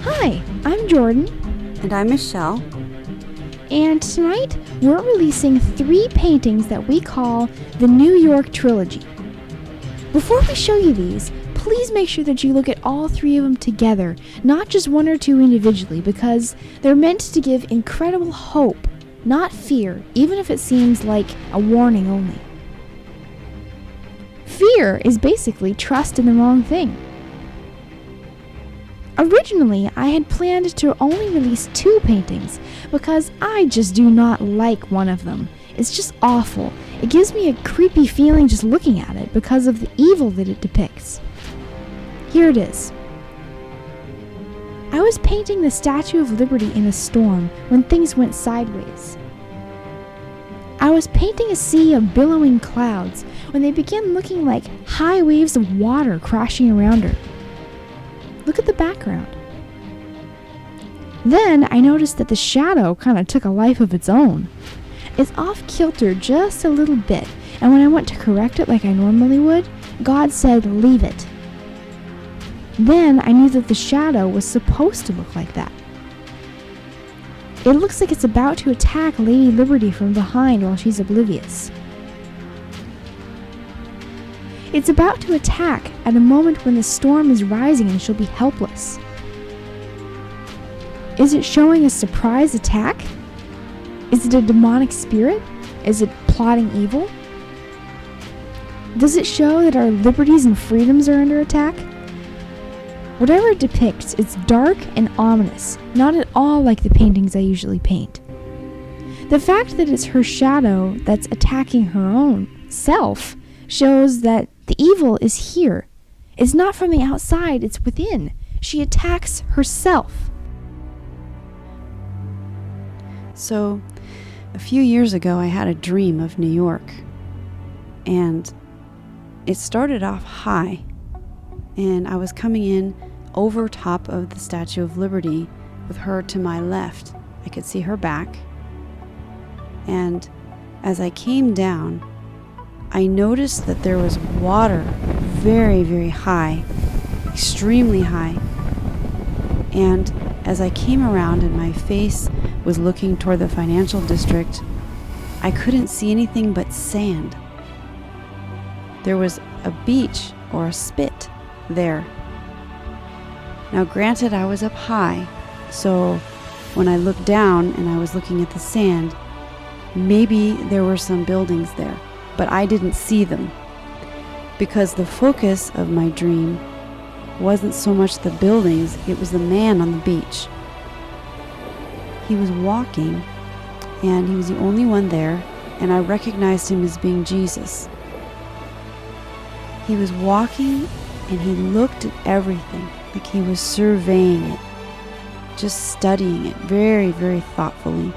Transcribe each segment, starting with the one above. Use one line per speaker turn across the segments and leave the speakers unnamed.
Hi, I'm Jordan,
And I'm Michelle.
and tonight we're releasing 3 paintings that we call the New York Trilogy. Before we show you these, please make sure that you look at all 3 of them together, not just 1 or 2 individually, because they're meant to give incredible hope, not fear, even if it seems like a warning only. Fear is basically trust in the wrong thing. Originally, I had planned to only release 2 paintings because I just do not like one of them. It's just awful. It gives me a creepy feeling just looking at it because of the evil that it depicts. Here it is. I was painting the Statue of Liberty in a storm when things went sideways. I was painting a sea of billowing clouds when they began looking like high waves of water crashing around her. Look at the background. Then I noticed that the shadow kind of took a life of its own. It's off kilter just a little bit, and when I went to correct it like I normally would, God said, "Leave it." Then I knew that the shadow was supposed to look like that. It looks like it's about to attack Lady Liberty from behind while she's oblivious. It's about to attack at a moment when the storm is rising and she'll be helpless. Is it showing a surprise attack? Is it a demonic spirit? Is it plotting evil? Does it show that our liberties and freedoms are under attack? Whatever it depicts, it's dark and ominous, not at all like the paintings I usually paint. The fact that it's her shadow that's attacking her own self shows that the evil is here. It's not from the outside, it's within. She attacks herself.
So, a few years ago, I had a dream of New York. And it started off high. And I was coming in over top of the Statue of Liberty with her to my left. I could see her back. And as I came down, I noticed that there was water very, very high, extremely high. And as I came around and my face was looking toward the financial district, I couldn't see anything but sand. There was a beach or a spit there. Now granted, I was up high, so when I looked down and I was looking at the sand, maybe there were some buildings there. But I didn't see them because the focus of my dream wasn't so much the buildings, it was the man on the beach. He was walking and he was the only one there, and I recognized him as being Jesus. He was walking and he looked at everything like he was surveying it, just studying it very, very thoughtfully.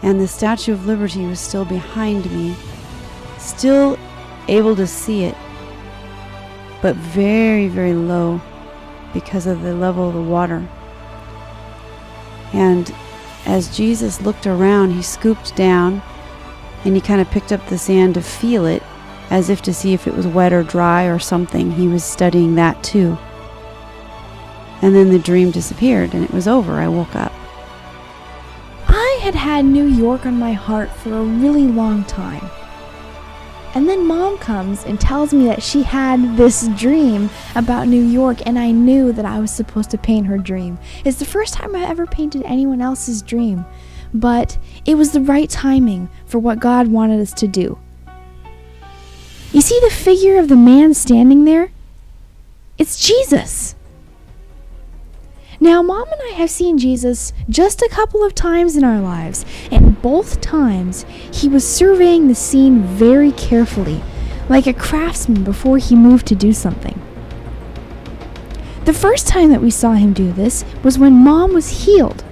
And the Statue of Liberty was still behind me, still able to see it, but very, very low because of the level of the water. And as Jesus looked around, he scooped down and he kind of picked up the sand to feel it, as if to see if it was wet or dry or something. He was studying that too. And then the dream disappeared and it was over. I woke up.
I had had New York on my heart for a really long time. And then Mom comes and tells me that she had this dream about New York, and I knew that I was supposed to paint her dream. It's the first time I ever painted anyone else's dream, but it was the right timing for what God wanted us to do. You see the figure of the man standing there? It's Jesus. Now, Mom and I have seen Jesus just a couple of times in our lives, and both times he was surveying the scene very carefully, like a craftsman before he moved to do something. The first time that we saw him do this was when Mom was healed.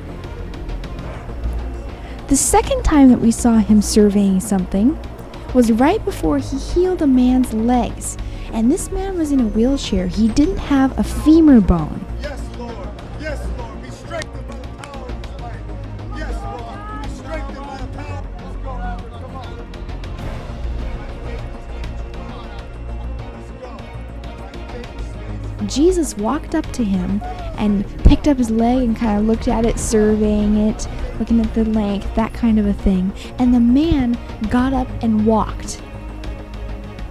The second time that we saw him surveying something was right before he healed a man's legs. And this man was in a wheelchair. He didn't have a femur bone.
Yes, Lord. Yes, Lord. Be strengthened by the power of His might. Yes, Lord. Be strengthened by the power. Let's go, Albert. Come on. Let's go.
Jesus walked up to him and picked up his leg and kind of looked at it, surveying it, looking at the length, that kind of a thing. And the man got up and walked.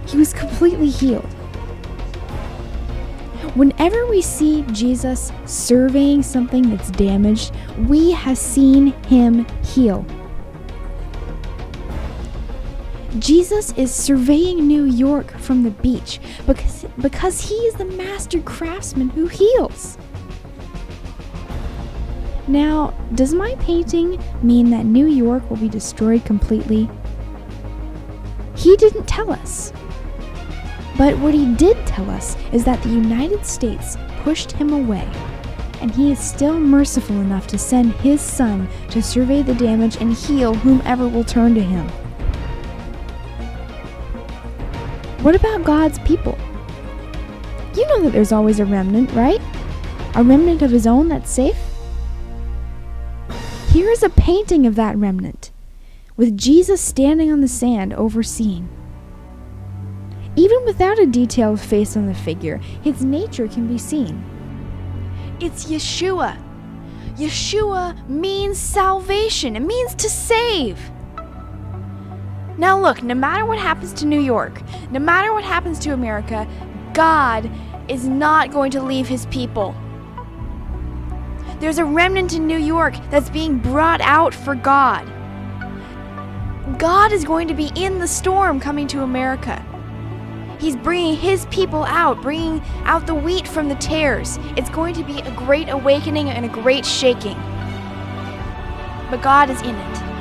He was completely healed. Whenever we see Jesus surveying something that's damaged, we have seen him heal. Jesus is surveying New York from the beach because he is the master craftsman who heals. Now, does my painting mean that New York will be destroyed completely? He didn't tell us. But what he did tell us is that the United States pushed him away, and he is still merciful enough to send his son to survey the damage and heal whomever will turn to him. What about God's people? You know that there's always a remnant, right? A remnant of his own that's safe? Here is a painting of that remnant, with Jesus standing on the sand overseeing. Even without a detailed face on the figure, his nature can be seen. It's Yeshua. Yeshua means salvation. It means to save. Now look, no matter what happens to New York, no matter what happens to America, God is not going to leave his people. There's a remnant in New York that's being brought out for God. God is going to be in the storm coming to America. He's bringing his people out, bringing out the wheat from the tares. It's going to be a great awakening and a great shaking. But God is in it.